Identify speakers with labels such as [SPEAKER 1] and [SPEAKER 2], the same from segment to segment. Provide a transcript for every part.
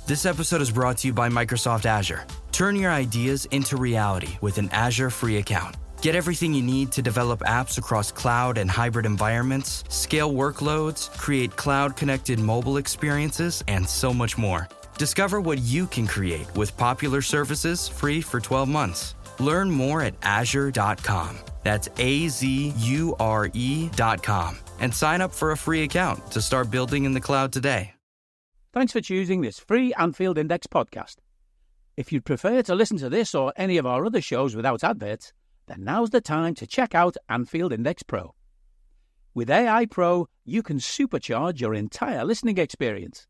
[SPEAKER 1] This episode is brought to you by Microsoft Azure. Turn your ideas into reality with an Azure free account. Get everything you need to develop apps across cloud and hybrid environments, scale workloads, create cloud-connected mobile experiences, and so much more. Discover what you can create with popular services free for 12 months. Learn more at azure.com. That's AZURE.com. And sign up for a free account to start building in the cloud today.
[SPEAKER 2] Thanks for choosing this free Anfield Index podcast. If you'd prefer to listen to this or any of our other shows without adverts, then now's the time to check out Anfield Index Pro. With AI Pro, you can supercharge your entire listening experience.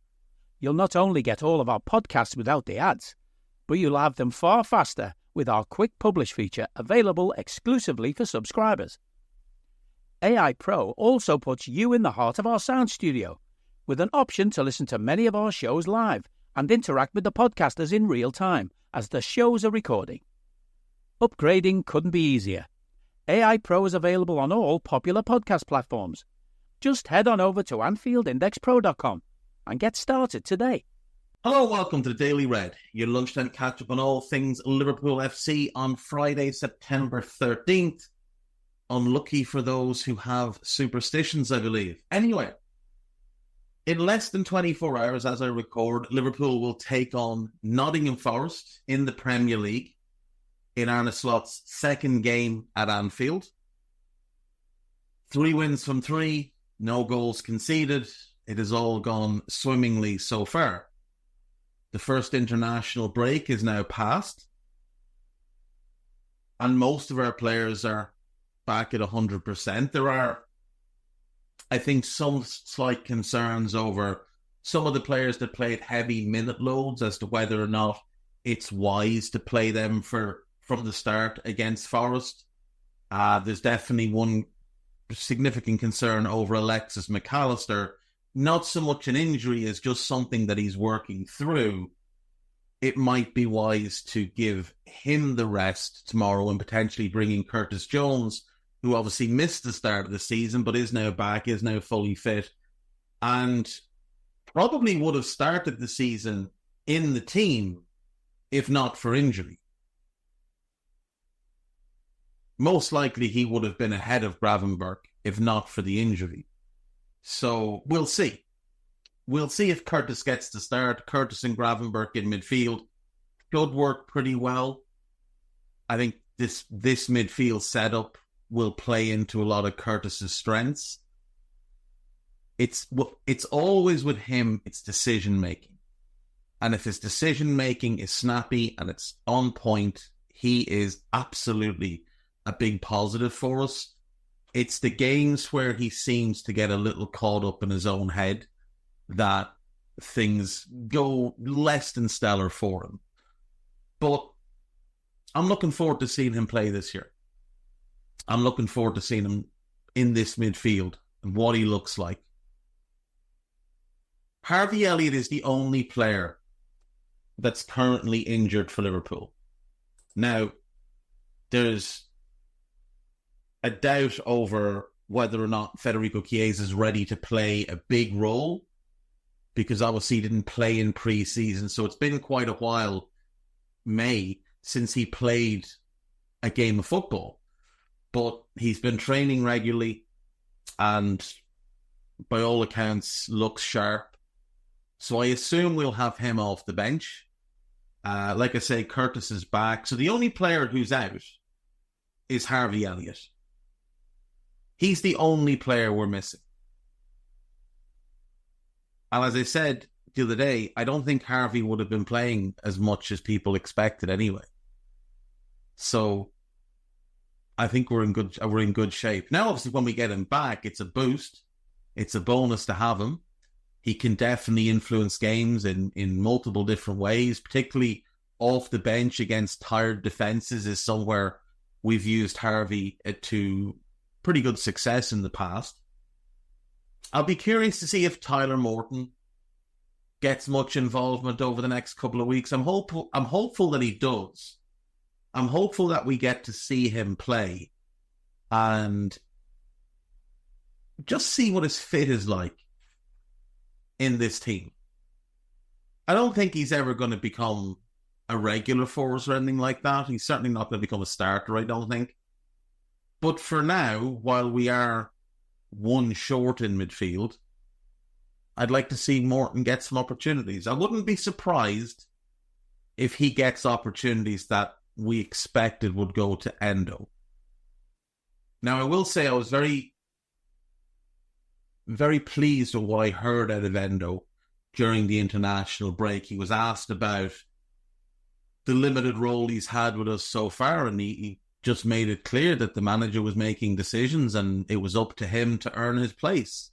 [SPEAKER 2] You'll not only get all of our podcasts without the ads, but you'll have them far faster with our Quick Publish feature available exclusively for subscribers. AI Pro also puts you in the heart of our sound studio, with an option to listen to many of our shows live and interact with the podcasters in real time as the shows are recording. Upgrading couldn't be easier. AI Pro is available on all popular podcast platforms. Just head on over to AnfieldIndexPro.com and get started today.
[SPEAKER 3] Hello, welcome to the Daily Red, your lunchtime catch-up on all things Liverpool FC on Friday, September 13th. Unlucky for those who have superstitions, I believe. Anyway, in less than 24 hours as I record, Liverpool will take on Nottingham Forest in the Premier League in Arne Slot's second game at Anfield. 3 wins from 3, no goals conceded. It has all gone swimmingly so far. The first international break is now past, and most of our players are back at 100%. There are, I think, some slight concerns over some of the players that played heavy minute loads as to whether or not it's wise to play them from the start against Forest. There's definitely one significant concern over Alexis McAllister. Not so much an injury as just something that he's working through. It might be wise to give him the rest tomorrow and potentially bring in Curtis Jones, who obviously missed the start of the season, but is now back, is now fully fit, and probably would have started the season in the team if not for injury. Most likely he would have been ahead of Gravenberch if not for the injury. So we'll see. We'll see if Curtis gets to start. Curtis and Gravenberch in midfield should work pretty well. I think this midfield setup will play into a lot of Curtis's strengths. It's always with him, it's decision-making. And if his decision-making is snappy and it's on point, he is absolutely a big positive for us. It's the games where he seems to get a little caught up in his own head that things go less than stellar for him. But I'm looking forward to seeing him play this year. I'm looking forward to seeing him in this midfield and what he looks like. Harvey Elliott is the only player that's currently injured for Liverpool. Now, there's a doubt over whether or not Federico Chiesa is ready to play a big role, because obviously he didn't play in pre-season, so it's been quite a while, May, since he played a game of football. But he's been training regularly and by all accounts looks sharp. So I assume we'll have him off the bench. Like I say, Curtis is back. So the only player who's out is Harvey Elliott. He's the only player we're missing. And as I said the other day, I don't think Harvey would have been playing as much as people expected anyway. So I think we're in good shape. Now, obviously, when we get him back, it's a boost. It's a bonus to have him. He can definitely influence games in multiple different ways, particularly off the bench against tired defences is somewhere we've used Harvey to pretty good success in the past. I'll be curious to see if Tyler Morton gets much involvement over the next couple of weeks. I'm hopeful that he does. I'm hopeful that we get to see him play and just see what his fit is like in this team. I don't think he's ever going to become a regular force or anything like that. He's certainly not going to become a starter, I don't think. But for now, while we are one short in midfield, I'd like to see Morton get some opportunities. I wouldn't be surprised if he gets opportunities that we expected would go to Endo. Now, I will say I was very, very pleased with what I heard out of Endo during the international break. He was asked about the limited role he's had with us so far, and he just made it clear that the manager was making decisions and it was up to him to earn his place.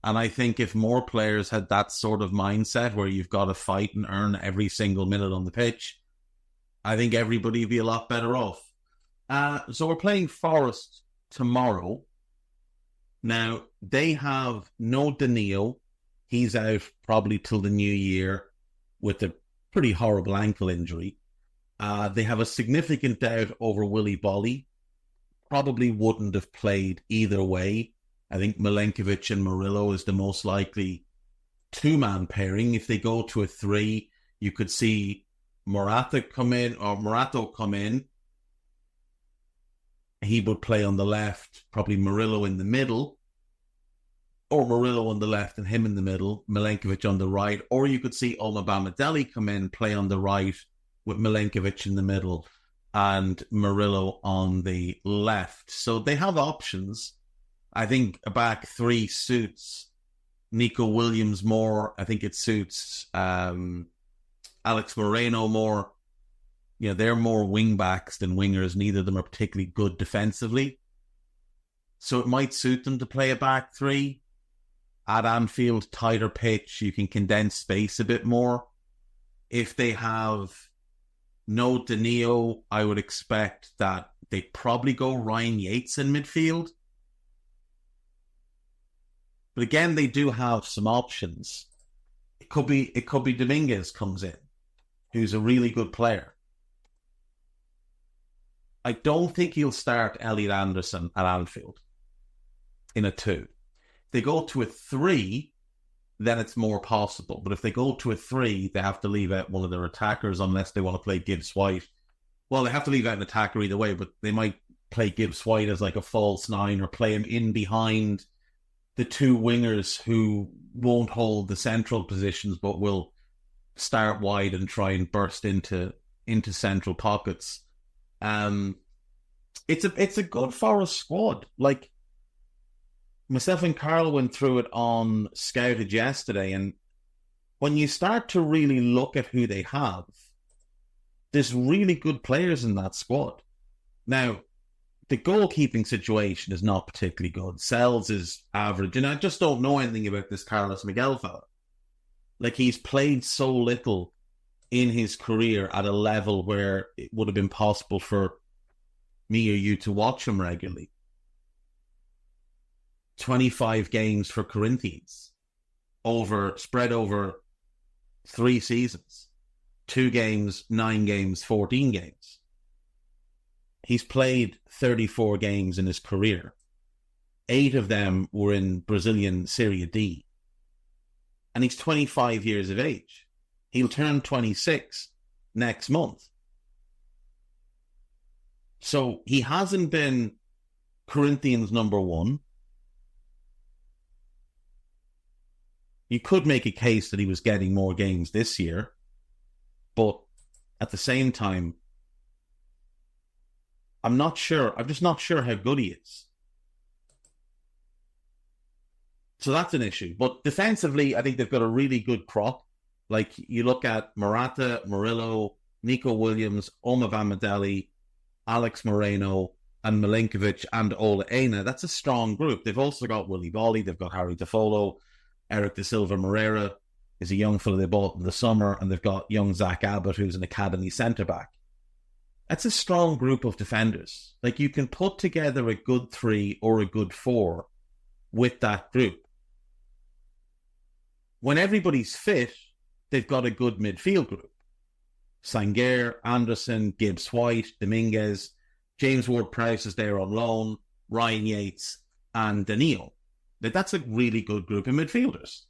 [SPEAKER 3] And I think if more players had that sort of mindset where you've got to fight and earn every single minute on the pitch, I think everybody would be a lot better off. So we're playing Forest tomorrow. Now, they have no Danilo. He's out probably till the new year with a pretty horrible ankle injury. They have a significant doubt over Willy Bolly. Probably wouldn't have played either way. I think Milenkovic and Murillo is the most likely two-man pairing. If they go to a three, you could see Morato come in. He would play on the left, probably Murillo in the middle, or Murillo on the left and him in the middle, Milenkovic on the right, or you could see Omabamidele come in, play on the right with Milenkovic in the middle and Murillo on the left. So they have options. I think a back three suits Nico Williams more. I think it suits Alex Moreno more. You know, they're more wing backs than wingers. Neither of them are particularly good defensively. So it might suit them to play a back three. At Anfield, tighter pitch, you can condense space a bit more. If they have no Danilo, I would expect that they'd probably go Ryan Yates in midfield. But again, they do have some options. It could be Dominguez comes in, who's a really good player. I don't think he'll start Elliot Anderson at Anfield in a 2. If they go to a 3, then it's more possible. But if they go to a 3, they have to leave out one of their attackers unless they want to play Gibbs White. Well, they have to leave out an attacker either way, but they might play Gibbs White as like a false 9 or play him in behind the 2 wingers who won't hold the central positions but will start wide and try and burst into central pockets. It's a good Forest squad. Like, myself and Carl went through it on Scouted yesterday, and when you start to really look at who they have, there's really good players in that squad. Now, the goalkeeping situation is not particularly good. Sells is average, and I just don't know anything about this Carlos Miguel fella. Like, he's played so little in his career at a level where it would have been possible for me or you to watch him regularly. 25 games for Corinthians, spread over 3 seasons. 2 games, 9 games, 14 games. He's played 34 games in his career. 8 of them were in Brazilian Serie D. And he's 25 years of age. He'll turn 26 next month. So he hasn't been Corinthians number 1. You could make a case that he was getting more games this year, but at the same time, I'm just not sure how good he is. So that's an issue. But defensively, I think they've got a really good crop. Like, you look at Morata, Murillo, Nico Williams, Omabamidele, Alex Moreno, and Milenkovic and Ola Aina. That's a strong group. They've also got Willy Bolly, they've got Harry Defolo, Eric da Silva Moreira is a young fellow they bought in the summer, and they've got young Zach Abbott, who's an academy centre-back. That's a strong group of defenders. Like, you can put together a good 3 or a good 4 with that group. When everybody's fit, they've got a good midfield group. Sangaré, Anderson, Gibbs White, Dominguez, James Ward-Prowse is there on loan, Ryan Yates, and Danilo. That's a really good group of midfielders.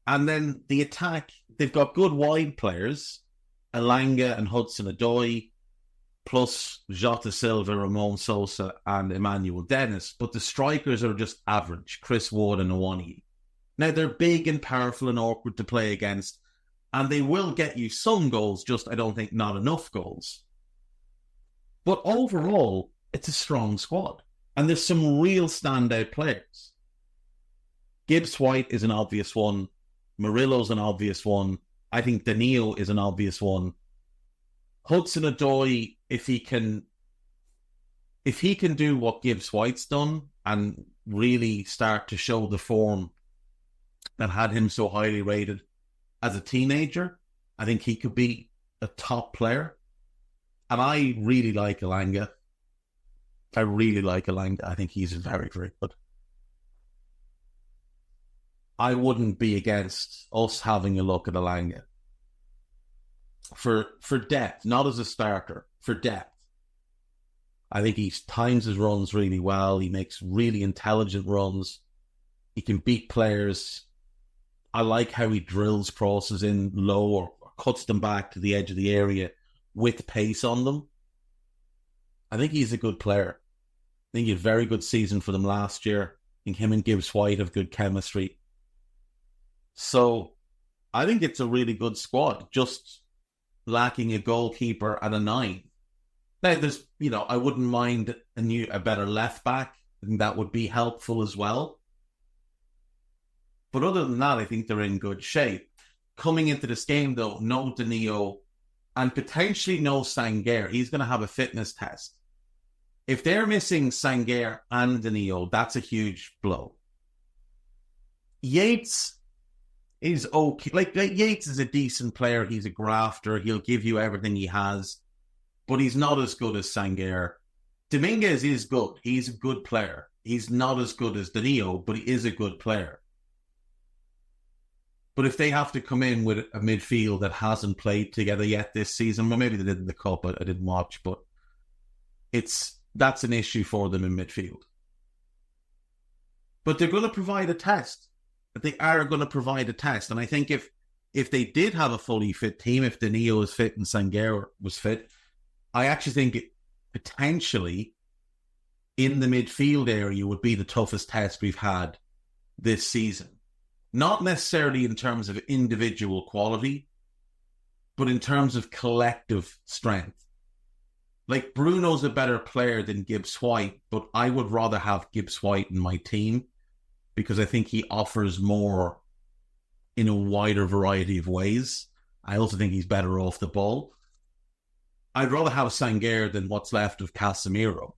[SPEAKER 3] And then the attack, they've got good wide players, Elanga and Hudson-Odoi, plus Jota Silva, Ramon Sosa, and Emmanuel Dennis. But the strikers are just average, Chris Wood and Awoniyi. Now, they're big and powerful and awkward to play against, and they will get you some goals, just I don't think not enough goals. But overall, it's a strong squad. And there's some real standout players. Gibbs-White is an obvious one. Murillo's an obvious one. I think Danilo is an obvious one. Hudson-Odoi, if he can do what Gibbs-White's done and really start to show the form that had him so highly rated as a teenager, I think he could be a top player. And I really like Elanga. I think he's very, very good. I wouldn't be against us having a look at Elanga. For depth, not as a starter, for depth. I think he times his runs really well. He makes really intelligent runs. He can beat players. I like how he drills crosses in low or cuts them back to the edge of the area with pace on them. I think he's a good player. I think he had a very good season for them last year. I think him and Gibbs-White have good chemistry. So I think it's a really good squad, just lacking a goalkeeper and a 9. Now, there's, I wouldn't mind a better left back. I think that would be helpful as well. But other than that, I think they're in good shape. Coming into this game, though, no Danilo and potentially no Sangaré. He's going to have a fitness test. If they're missing Sangaré and Danilo, that's a huge blow. Yates is okay. Like Yates is a decent player. He's a grafter. He'll give you everything he has. But he's not as good as Sangaré. Dominguez is good. He's a good player. He's not as good as Danilo, but he is a good player. But if they have to come in with a midfield that hasn't played together yet this season, well, maybe they did in the Cup, I didn't watch, but that's an issue for them in midfield. But they're going to provide a test. They are going to provide a test. And I think if they did have a fully fit team, if Danilo was fit and Sangaré was fit, I actually think potentially in the midfield area would be the toughest test we've had this season. Not necessarily in terms of individual quality, but in terms of collective strength. Like, Bruno's a better player than Gibbs-White, but I would rather have Gibbs-White in my team because I think he offers more in a wider variety of ways. I also think he's better off the ball. I'd rather have Sangaré than what's left of Casemiro.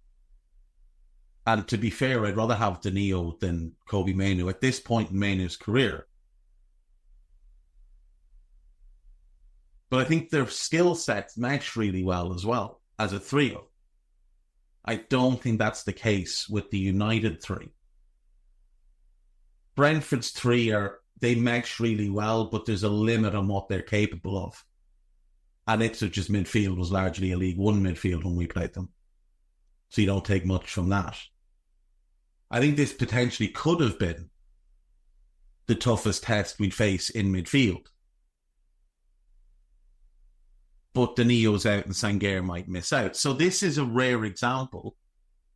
[SPEAKER 3] And to be fair, I'd rather have Danilo than Kobbie Mainoo at this point in Mainoo's career. But I think their skill sets match really well as well as a trio. I don't think that's the case with the United 3. Brentford's 3 they mesh really well, but there's a limit on what they're capable of. And Ipswich's midfield was largely a League One midfield when we played them. So you don't take much from that. I think this potentially could have been the toughest test we'd face in midfield. But Danilo's out and Sangaré might miss out. So this is a rare example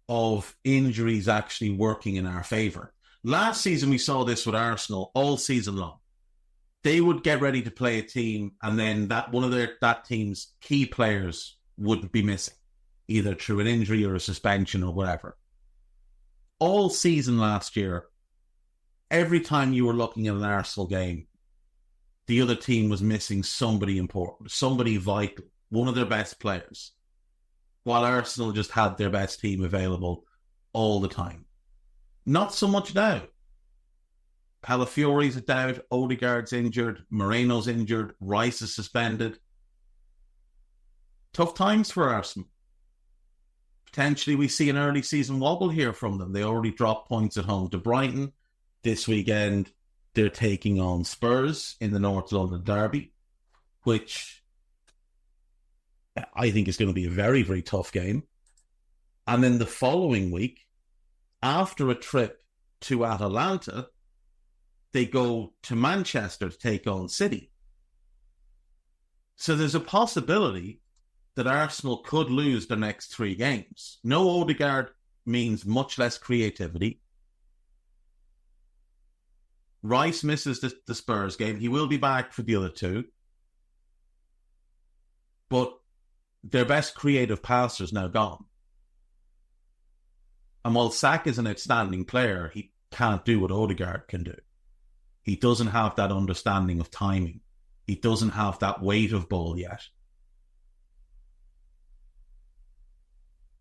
[SPEAKER 3] of injuries actually working in our favour. Last season we saw this with Arsenal all season long. They would get ready to play a team and then one of that team's key players would be missing, either through an injury or a suspension or whatever. All season last year, every time you were looking at an Arsenal game, the other team was missing somebody important, somebody vital, one of their best players, while Arsenal just had their best team available all the time. Not so much now. Palafiore's a doubt, Odegaard's injured, Moreno's injured, Rice is suspended. Tough times for Arsenal. Potentially we see an early season wobble here from them. They already dropped points at home to Brighton. This weekend they're taking on Spurs in the North London derby, which I think is going to be a very, very tough game. And then the following week, after a trip to Atalanta, they go to Manchester to take on City. So there's a possibility that Arsenal could lose the next 3 games. No Odegaard means much less creativity. Rice misses the Spurs game. He will be back for the other 2. But their best creative passer is now gone. And while Saka is an outstanding player, he can't do what Odegaard can do. He doesn't have that understanding of timing. He doesn't have that weight of ball yet.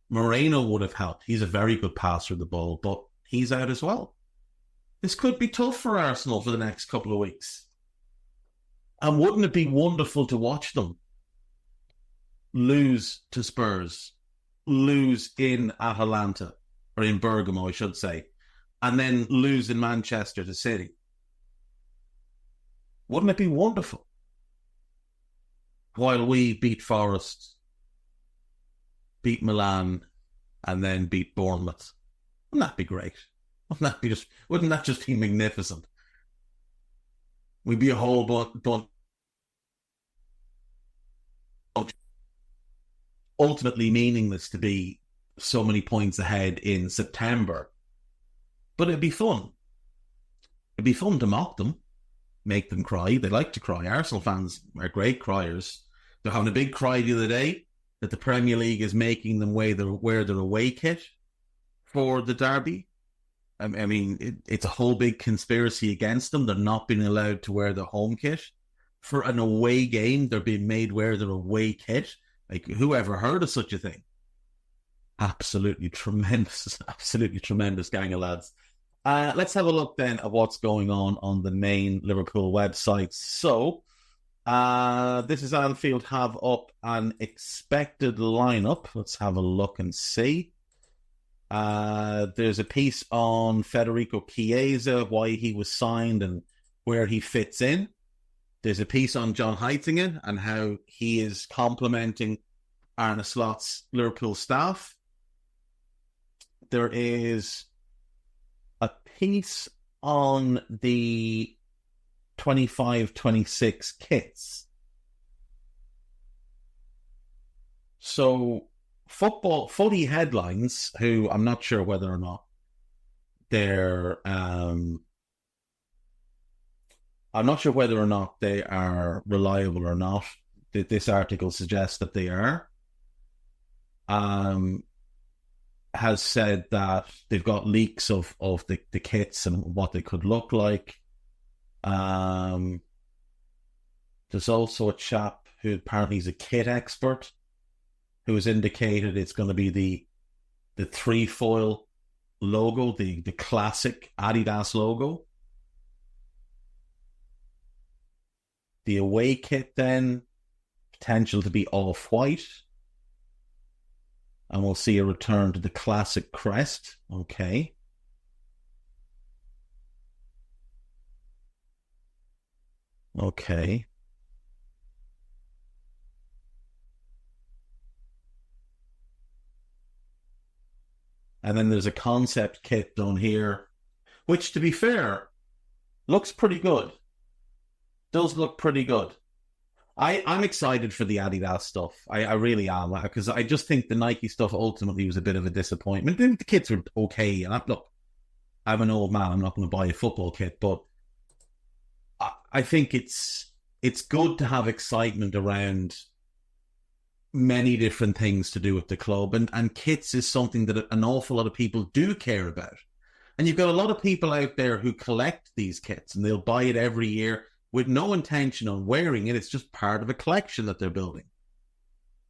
[SPEAKER 3] Moreno would have helped. He's a very good passer of the ball, but he's out as well. This could be tough for Arsenal for the next couple of weeks. And wouldn't it be wonderful to watch them lose to Spurs, lose in Atalanta, or in Bergamo, I should say, and then lose in Manchester to City? Wouldn't it be wonderful? While we beat Forest, beat Milan, and then beat Bournemouth. Wouldn't that be great? Wouldn't that just be magnificent? We'd be a whole bunch ultimately meaningless to be so many points ahead in September. But it'd be fun. It'd be fun to mock them, make them cry. They like to cry. Arsenal fans are great criers. They're having a big cry the other day that the Premier League is making them wear their away kit for the derby. I mean, it's a whole big conspiracy against them. They're not being allowed to wear their home kit. For an away game, they're being made wear their away kit. Like, who ever heard of such a thing? Absolutely tremendous gang of lads. Let's have a look then at what's going on the main Liverpool website. So, this is Anfield have up an expected lineup. Let's have a look and see. There's a piece on Federico Chiesa, why he was signed and where he fits in. There's a piece on John Heitinga and how he is complementing Arne Slot's Liverpool staff. There is a piece on the 25-26 kits. So footy headlines, who I'm not sure whether or not they're I'm not sure whether or not they are reliable or not. This article suggests that they are. Has said that they've got leaks of the kits and what they could look like. There's also a chap who apparently is a kit expert who has indicated it's going to be the trefoil logo, the classic Adidas logo. The away kit then, potential to be off-white. And we'll see a return to the classic crest. Okay. Okay. And then there's a concept kit down here, which, to be fair, looks pretty good. Does look pretty good. I'm excited for the Adidas stuff. I really am, because I just think the Nike stuff ultimately was a bit of a disappointment. The kits were okay. And look, I'm an old man. I'm not going to buy a football kit, but I think it's good to have excitement around many different things to do with the club. And kits is something that an awful lot of people do care about. And you've got a lot of people out there who collect these kits and they'll buy it every year with no intention on wearing it. It's just part of a collection that they're building.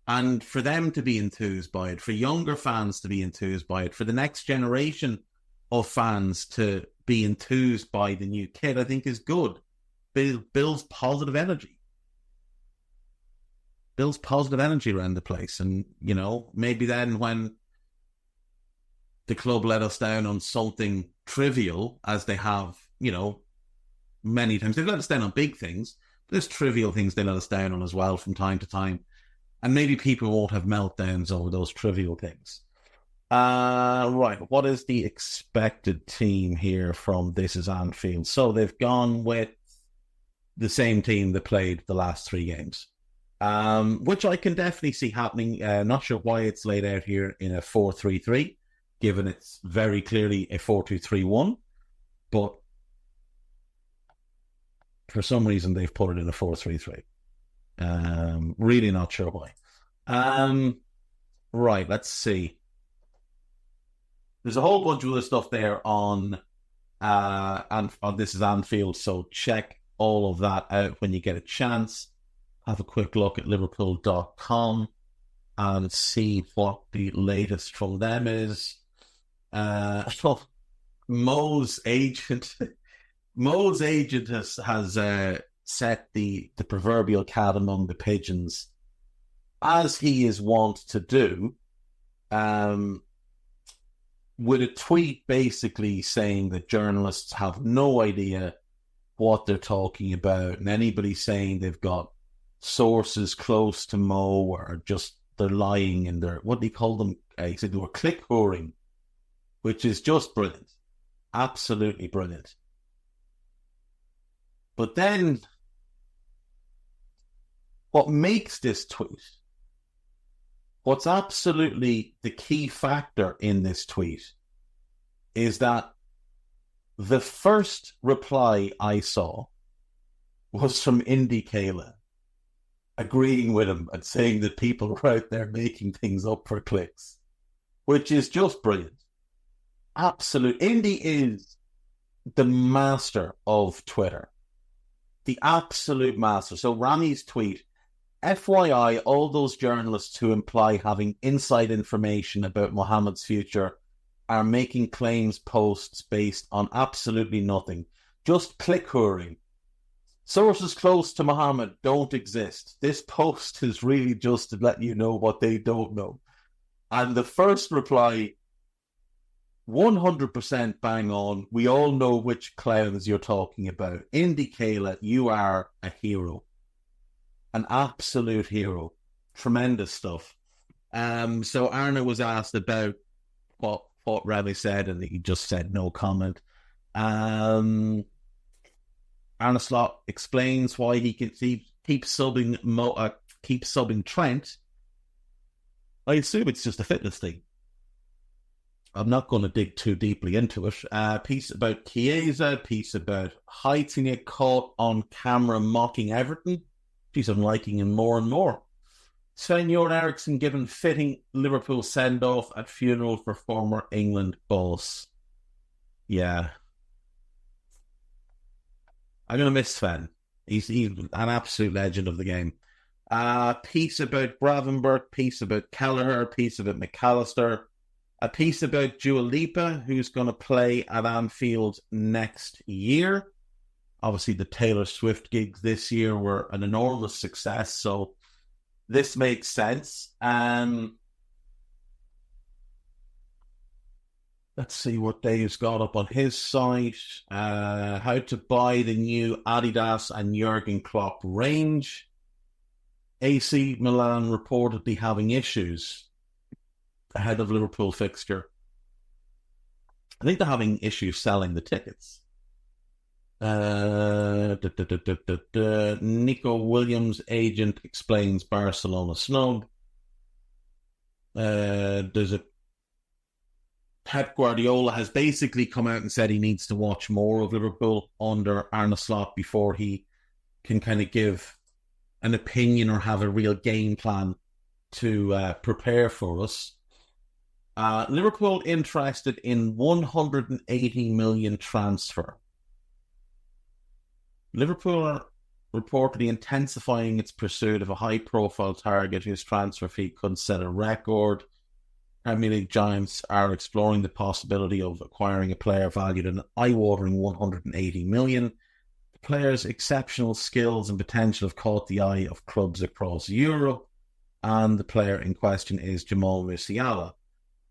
[SPEAKER 3] And for them to be enthused by it, for younger fans to be enthused by it, for the next generation of fans to be enthused by the new kit, I think is good. Builds positive energy. Builds positive energy around the place. And, you know, maybe then when the club let us down on something trivial, as they have, you know, many times. They've let us down on big things, but there's trivial things they let us down on as well from time to time. And maybe people won't have meltdowns over those trivial things. Right. What is the expected team here from This Is Anfield? So they've gone with the same team that played the last 3 games, which I can definitely see happening. Not sure why it's laid out here in a 4-3-3, given it's very clearly a 4-2-3-1, but for some reason they've put it in a 4-3-3. Really not sure why. Right, let's see. There's a whole bunch of other stuff there on This Is Anfield, so check all of that out when you get a chance. Have a quick look at Liverpool.com and see what the latest from them is. Mo's agent has set the proverbial cat among the pigeons, as he is wont to do, with a tweet basically saying that journalists have no idea what they're talking about, and anybody saying they've got sources close to Mo are just, they're lying in their, what do you call them? He said they were click whoring, which is just brilliant. Absolutely brilliant. But then what makes this tweet, what's absolutely the key factor in this tweet, is that the first reply I saw was from Indy Kayla, agreeing with him and saying that people are out there making things up for clicks, which is just brilliant. Absolute. Indy is the master of Twitter. The absolute master. So Rami's tweet, FYI, all those journalists who imply having inside information about Mohammed's future are making claims posts based on absolutely nothing. Just click whoring. Sources close to Mohammed don't exist. This post is really just to let you know what they don't know. And the first reply, 100% bang on. We all know which clowns you're talking about. Indy Kayla, you are a hero. An absolute hero. Tremendous stuff. So Arna was asked about what Rami said, and he just said no comment. Arne Slot explains why he can keep subbing Trent. I assume it's just a fitness thing. I'm not going to dig too deeply into it. Piece about Chiesa, piece about Heitinga caught on camera mocking Everton. Geez, I'm liking him more and more. Sven-Göran Eriksson given fitting Liverpool send-off at funeral for former England boss. Yeah. I'm going to miss Sven. He's an absolute legend of the game. Piece about Gravenberch, piece about Kelleher, piece about McAllister, a piece about Dua Lipa, who's going to play at Anfield next year. Obviously, the Taylor Swift gigs this year were an enormous success, so this makes sense. Let's see what Dave's got up on his site. How to buy the new Adidas and Jurgen Klopp range. AC Milan reportedly having issues ahead of Liverpool fixture. I think they're having issues selling the tickets. Nico Williams' agent explains Barcelona snub. There's a Pep Guardiola has basically come out and said he needs to watch more of Liverpool under Arne Slot before he can kind of give an opinion or have a real game plan to prepare for us. Liverpool interested in 180 million transfer. Liverpool are reportedly intensifying its pursuit of a high-profile target whose transfer fee could set a record. Premier League giants are exploring the possibility of acquiring a player valued at an eye-watering 180 million. The player's exceptional skills and potential have caught the eye of clubs across Europe, and the player in question is Jamal Musiala.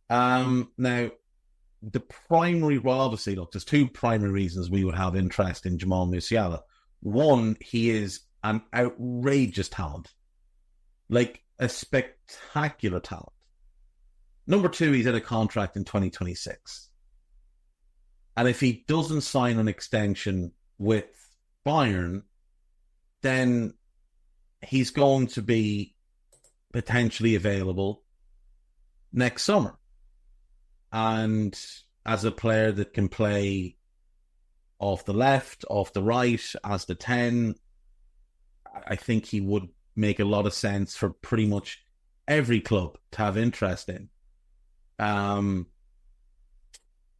[SPEAKER 3] Now, the primary, well, obviously, look, there's two primary reasons we would have interest in Jamal Musiala. One, he is an outrageous talent, like a spectacular talent. Number two, he's in a contract in 2026. And if he doesn't sign an extension with Bayern, then he's going to be potentially available next summer. And as a player that can play off the left, off the right, as the 10, I think he would make a lot of sense for pretty much every club to have interest in.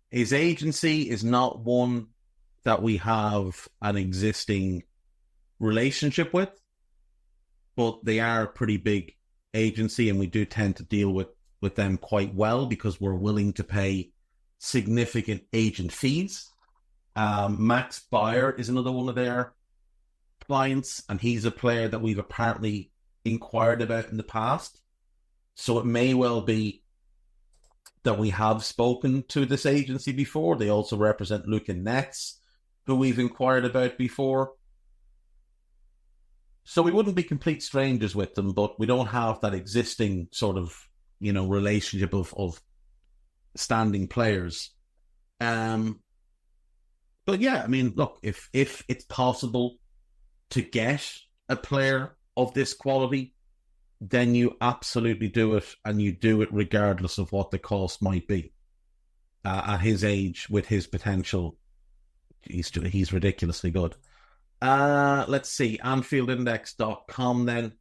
[SPEAKER 3] His agency is not one that we have an existing relationship with, but they are a pretty big agency, and we do tend to deal with them quite well because we're willing to pay significant agent fees. Max Bayer is another one of their clients, and he's a player that we've apparently inquired about in the past. So it may well be that we have spoken to this agency before. They also represent Luka Netz, who we've inquired about before. So we wouldn't be complete strangers with them, but we don't have that existing sort of, relationship of standing players. But yeah, I mean, look, if it's possible to get a player of this quality, then you absolutely do it, and you do it regardless of what the cost might be. At his age, with his potential, he's ridiculously good. Let's see, AnfieldIndex.com then.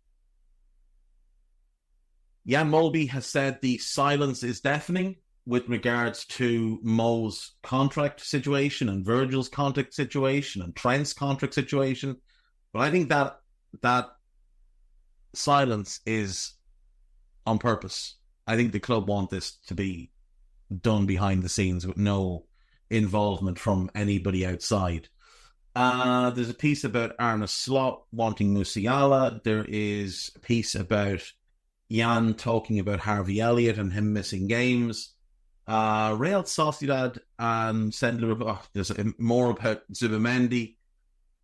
[SPEAKER 3] Jan Molby has said the silence is deafening with regards to Mo's contract situation and Virgil's contract situation and Trent's contract situation. But I think that silence is on purpose. I think the club want this to be done behind the scenes with no involvement from anybody outside. There's a piece about Arne Slot wanting Musiala. There is a piece about Jan talking about Harvey Elliott and him missing games. Real Sociedad and there's more about Zubimendi.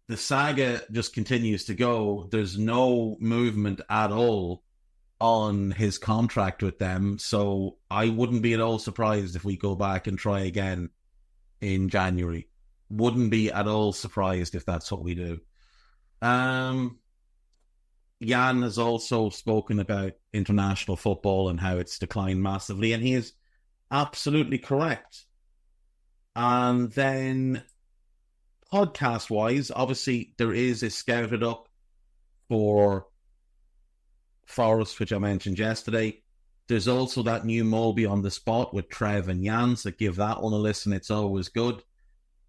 [SPEAKER 3] The saga just continues to go. There's no movement at all on his contract with them. So I wouldn't be at all surprised if we go back and try again in January. Wouldn't be at all surprised if that's what we do. Jan has also spoken about international football and how it's declined massively, and he is absolutely correct. And then podcast-wise, obviously there is a scouted up for Forest, which I mentioned yesterday. There's also that new Molby on the spot with Trev and Jan, so give that one a listen. It's always good.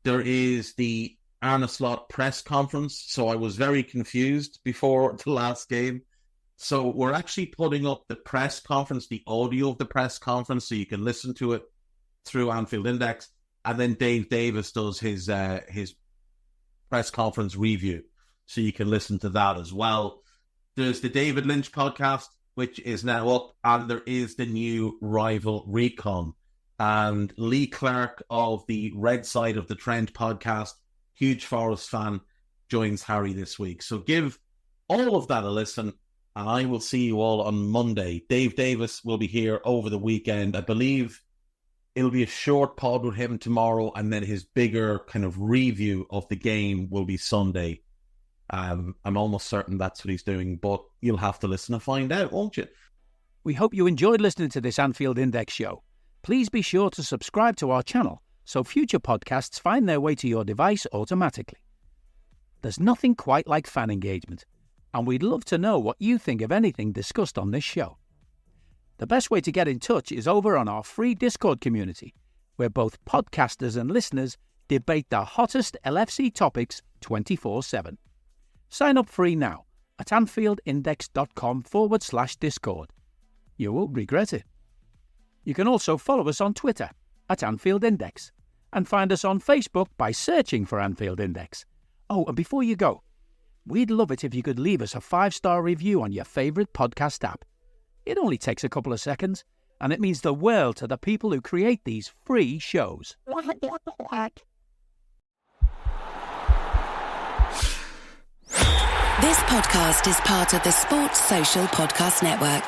[SPEAKER 3] There is the Arne Slot press conference, so I was very confused before the last game. So we're actually putting up the press conference, the audio of the press conference, so you can listen to it through Anfield Index. And then Dave Davis does his press conference review, so you can listen to that as well. There's the David Lynch podcast, which is now up, and there is the new Rival Recon. And Lee Clark of the Red Side of the Trent podcast, huge Forest fan, joins Harry this week. So give all of that a listen, and I will see you all on Monday. Dave Davis will be here over the weekend. I believe it'll be a short pod with him tomorrow, and then his bigger kind of review of the game will be Sunday. I'm almost certain that's what he's doing, but you'll have to listen and find out, won't you?
[SPEAKER 2] We hope you enjoyed listening to this Anfield Index show. Please be sure to subscribe to our channel so future podcasts find their way to your device automatically. There's nothing quite like fan engagement, and we'd love to know what you think of anything discussed on this show. The best way to get in touch is over on our free Discord community, where both podcasters and listeners debate the hottest LFC topics 24/7. Sign up free now at AnfieldIndex.com/Discord. You won't regret it. You can also follow us on Twitter at Anfield Index and find us on Facebook by searching for Anfield Index. Oh, and before you go, we'd love it if you could leave us a 5-star review on your favourite podcast app. It only takes a couple of seconds, and it means the world to the people who create these free shows.
[SPEAKER 4] This podcast is part of the Sports Social Podcast Network.